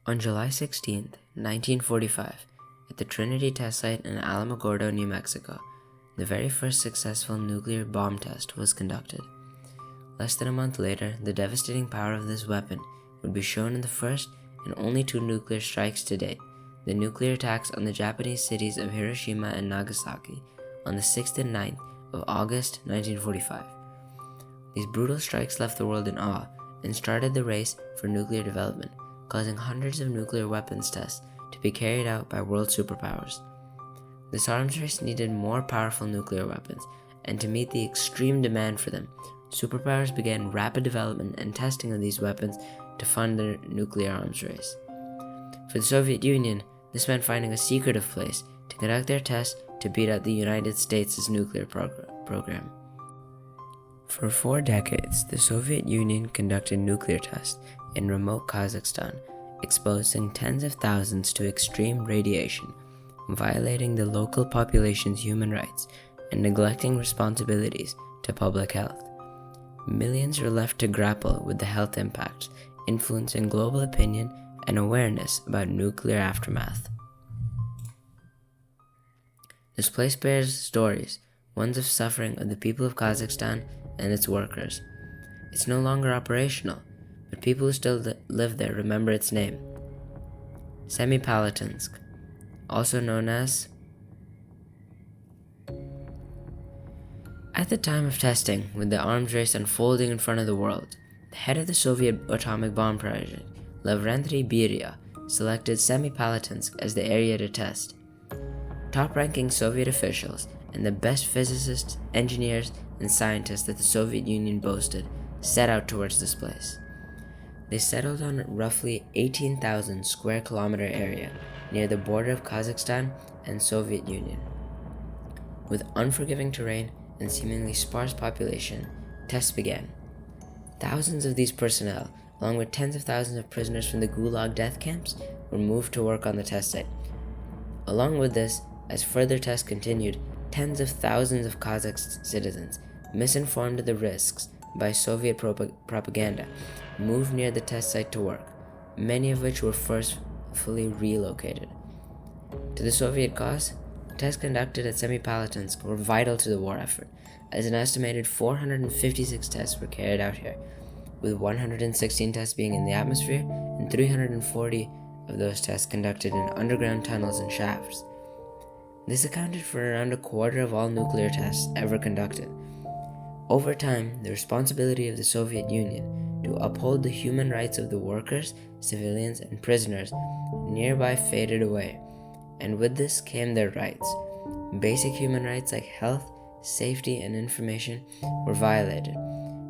On July 16, 1945, at the Trinity test site in Alamogordo, New Mexico, the very first successful nuclear bomb test was conducted. Less than a month later, the devastating power of this weapon would be shown in the first and only 2 nuclear strikes to date, the nuclear attacks on the Japanese cities of Hiroshima and Nagasaki on the 6th and 9th of August 1945. These brutal strikes left the world in awe and started the race for nuclear development, causing hundreds of nuclear weapons tests to be carried out by world superpowers. This arms race needed more powerful nuclear weapons, and to meet the extreme demand for them, superpowers began rapid development and testing of these weapons to fund their nuclear arms race. For the Soviet Union, this meant finding a secretive place to conduct their tests to beat out the United States' nuclear program. For 4 decades, the Soviet Union conducted nuclear tests in remote Kazakhstan, exposing tens of thousands to extreme radiation, violating the local population's human rights, and neglecting responsibilities to public health. Millions were left to grapple with the health impacts, influencing global opinion and awareness about nuclear aftermath. This place bears stories, ones of suffering of the people of Kazakhstan and its workers. It's no longer operational, but people who still live there remember its name. Semipalatinsk, also known as... At the time of testing, with the arms race unfolding in front of the world, the head of the Soviet atomic bomb project, Lavrentiy Beria, selected Semipalatinsk as the area to test. Top-ranking Soviet officials and the best physicists, engineers, and scientists that the Soviet Union boasted set out towards this place. They settled on a roughly 18,000 square kilometer area near the border of Kazakhstan and Soviet Union. With unforgiving terrain and seemingly sparse population, tests began. Thousands of these personnel, along with tens of thousands of prisoners from the Gulag death camps, were moved to work on the test site. Along with this, as further tests continued, tens of thousands of Kazakh citizens, misinformed of the risks by Soviet propaganda, moved near the test site to work, many of which were forcefully relocated. To the Soviet cause, the tests conducted at Semipalatinsk were vital to the war effort, as an estimated 456 tests were carried out here, with 116 tests being in the atmosphere and 340 of those tests conducted in underground tunnels and shafts. This accounted for around a quarter of all nuclear tests ever conducted. Over time, the responsibility of the Soviet Union to uphold the human rights of the workers, civilians, and prisoners nearby faded away, and with this came their rights. Basic human rights like health, safety, and information were violated,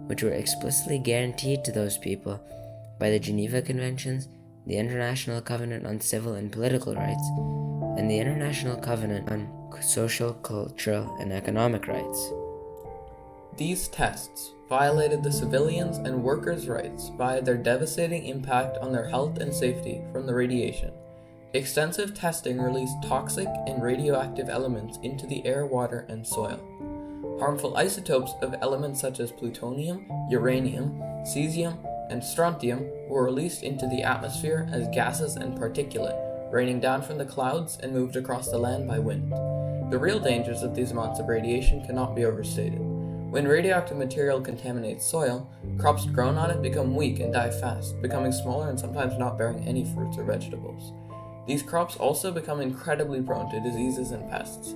which were explicitly guaranteed to those people by the Geneva Conventions, the International Covenant on Civil and Political Rights, and the International Covenant on Social, Cultural, and Economic Rights. These tests violated the civilians' and workers' rights by their devastating impact on their health and safety from the radiation. Extensive testing released toxic and radioactive elements into the air, water, and soil. Harmful isotopes of elements such as plutonium, uranium, cesium, and strontium were released into the atmosphere as gases and particulate, raining down from the clouds and moved across the land by wind. The real dangers of these amounts of radiation cannot be overstated. When radioactive material contaminates soil, crops grown on it become weak and die fast, becoming smaller and sometimes not bearing any fruits or vegetables. These crops also become incredibly prone to diseases and pests.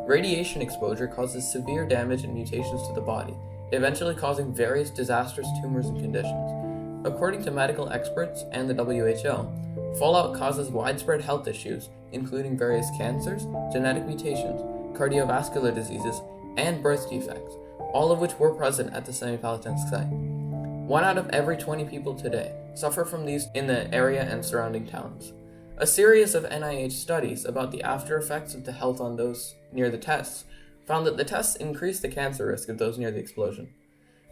Radiation exposure causes severe damage and mutations to the body, eventually causing various disastrous tumors and conditions. According to medical experts and the WHO, fallout causes widespread health issues, including various cancers, genetic mutations, cardiovascular diseases, and birth defects, all of which were present at the Semipalatinsk site. 1 out of every 20 people today suffer from these in the area and surrounding towns. A series of NIH studies about the after effects of the health on those near the tests found that the tests increased the cancer risk of those near the explosion.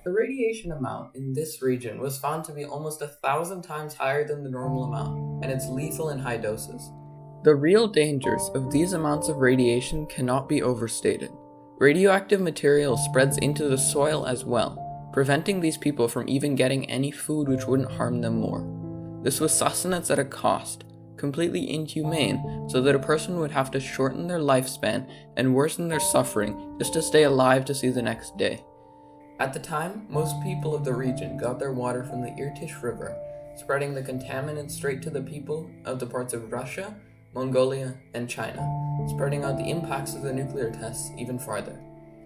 The radiation amount in this region was found to be almost 1,000 times higher than the normal amount, and it's lethal in high doses. The real dangers of these amounts of radiation cannot be overstated. Radioactive material spreads into the soil as well, preventing these people from even getting any food which wouldn't harm them more. This was sustenance at a cost, completely inhumane, so that a person would have to shorten their lifespan and worsen their suffering just to stay alive to see the next day. At the time, most people of the region got their water from the Irtysh River, spreading the contaminants straight to the people of the parts of Russia, Mongolia, and China, spreading out the impacts of the nuclear tests even farther.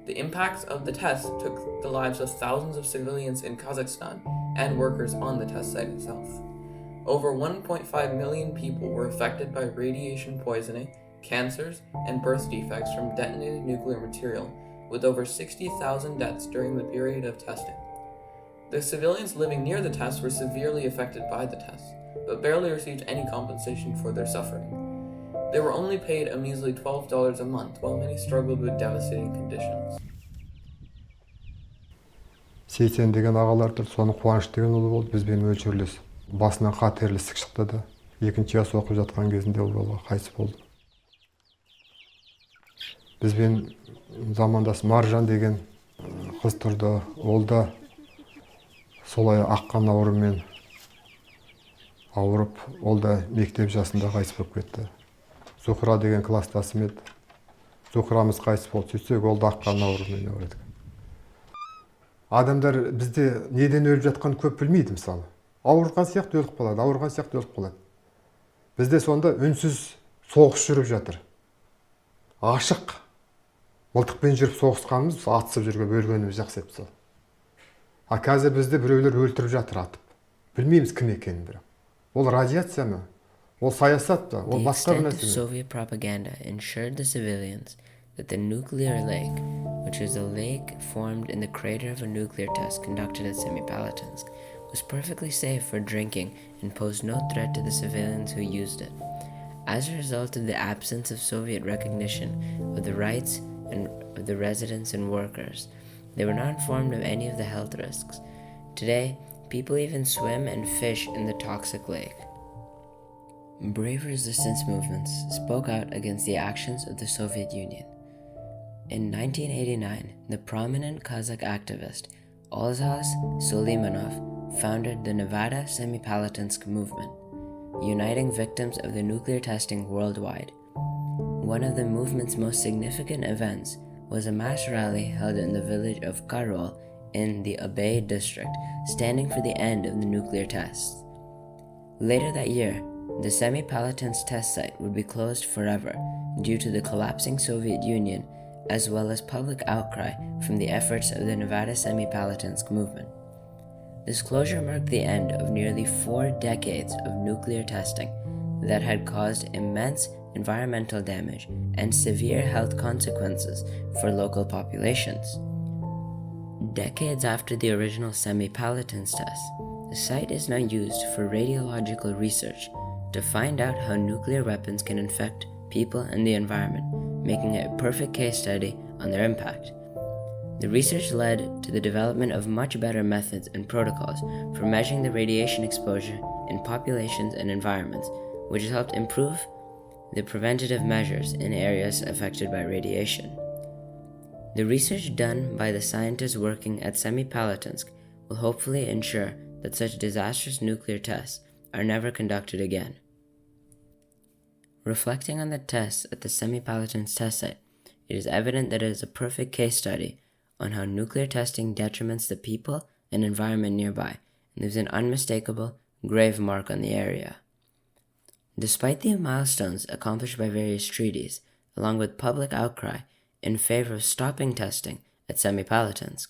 The impacts of the tests took the lives of thousands of civilians in Kazakhstan and workers on the test site itself. Over 1.5 million people were affected by radiation poisoning, cancers, and birth defects from detonated nuclear material, with over 60,000 deaths during the period of testing. The civilians living near the tests were severely affected by the tests, but barely received any compensation for their suffering. They were only paid a measly $12 a month, while many struggled with devastating conditions. Сейтен деген ағаларды соны қуаныш деген ұлы болды, бізбен мөлшерлес. Басынан қатерлі ісік шықты да, екінші жас оқып жатқан кезінде ол бала қайтыс болды. Бізбен замандас Маржан деген қыз тұрды, ол да солай аққан аурумен ауырып, ол да мектеп жасында қайтыс болып кетті. Зухра деген класстасым еді. Зухрамыз қайтыс болды, сөйтсек ол да аққан аурумен ауырды. Адамдар бізде неден өліп жатқан көп білмейді мысалы. Ауырған сияқты өліп қалады, ауырған сияқты өліп қалады. Бізде сонда үнсіз соғыс жүріп жатыр. Ашық. Мылтықпен жүріп соғысқанымыз, атысып жүрген өлгеніміз жақсы еді. А қазір бізде біреулер өлтіріп жатыр атып. Білмейміз кім екенін бірақ. Ол радиация ма? Ол саясат па? Ол басқа бір The extent of нәрсе ме? Soviet propaganda ensured the civilians that the nuclear lake, which was a lake formed in the crater of a nuclear test conducted at Semipalatinsk, was perfectly safe for drinking and posed no threat to the civilians who used it. As a result of the absence of Soviet recognition of the rights of the residents and workers, they were not informed of any of the health risks. Today, people even swim and fish in the toxic lake. Brave resistance movements spoke out against the actions of the Soviet Union. In 1989, the prominent Kazakh activist Olzas Suleimanov founded the Nevada Semipalatinsk movement, uniting victims of the nuclear testing worldwide. One of the movement's most significant events was a mass rally held in the village of Karol in the Abay district, standing for the end of the nuclear tests. Later that year, the Semipalatinsk test site would be closed forever due to the collapsing Soviet Union, as well as public outcry from the efforts of the Nevada Semipalatinsk movement. This closure marked the end of nearly 4 decades of nuclear testing that had caused immense environmental damage and severe health consequences for local populations. Decades after the original Semipalatinsk test, the site is now used for radiological research to find out how nuclear weapons can infect people and the environment, making it a perfect case study on their impact. The research led to the development of much better methods and protocols for measuring the radiation exposure in populations and environments, which has helped improve the preventative measures in areas affected by radiation. The research done by the scientists working at Semipalatinsk will hopefully ensure that such disastrous nuclear tests are never conducted again. Reflecting on the tests at the Semipalatinsk test site, it is evident that it is a perfect case study on how nuclear testing detriments the people and environment nearby and leaves an unmistakable, grave mark on the area. Despite the milestones accomplished by various treaties, along with public outcry in favor of stopping testing at Semipalatinsk,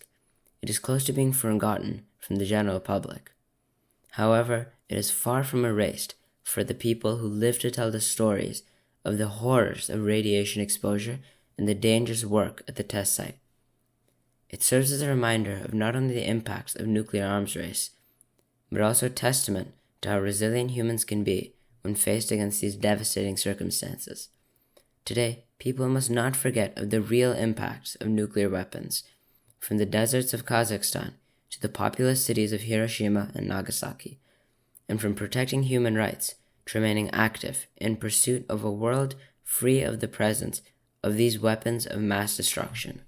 it is close to being forgotten from the general public. However, it is far from erased for the people who live to tell the stories of the horrors of radiation exposure and the dangerous work at the test site. It serves as a reminder of not only the impacts of nuclear arms race, but also a testament to how resilient humans can be when faced against these devastating circumstances. Today, people must not forget of the real impacts of nuclear weapons, from the deserts of Kazakhstan to the populous cities of Hiroshima and Nagasaki, and from protecting human rights to remaining active in pursuit of a world free of the presence of these weapons of mass destruction.